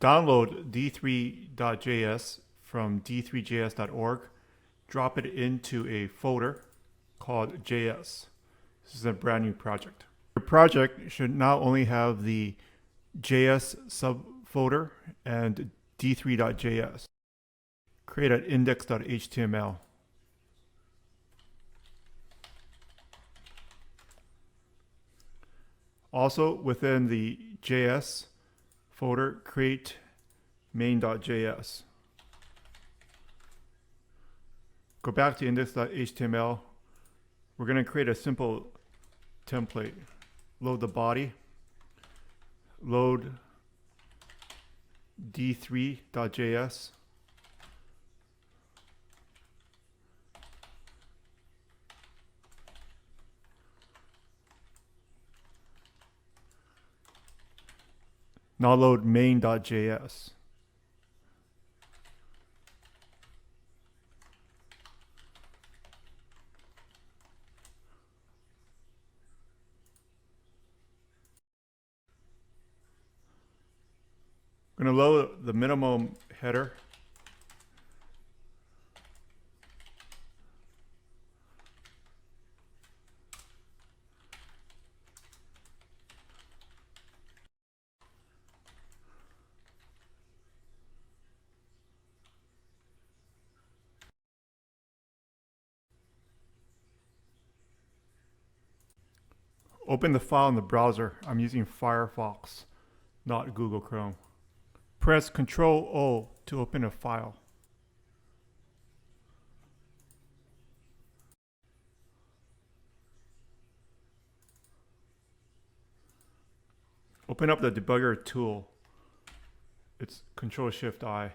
Download d3.js from d3js.org, drop it into a folder called JS. This is a brand new project. Your project should not only have the JS subfolder and d3.js. Create an index.html. Also, within the JS folder, create main.js. Go back to index.html. We're going to create a simple template. Load the body. Load d3.js. Now load main.js. I'm going to load the minimum header. Open the file in the browser. I'm using Firefox, not Google Chrome. Press Ctrl-O to open a file. Open up the debugger tool. It's Ctrl-Shift-I.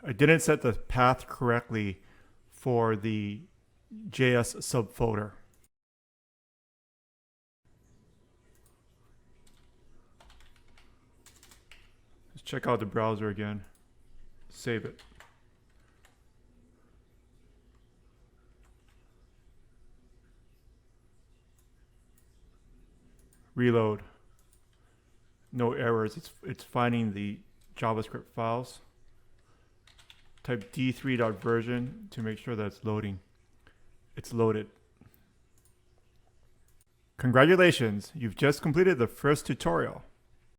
I didn't set the path correctly for the JS subfolder. Let's check out the browser again. Save it. Reload. No errors. It's finding the JavaScript files. Type d3.version to make sure that it's loading. It's loaded. Congratulations, you've just completed the first tutorial.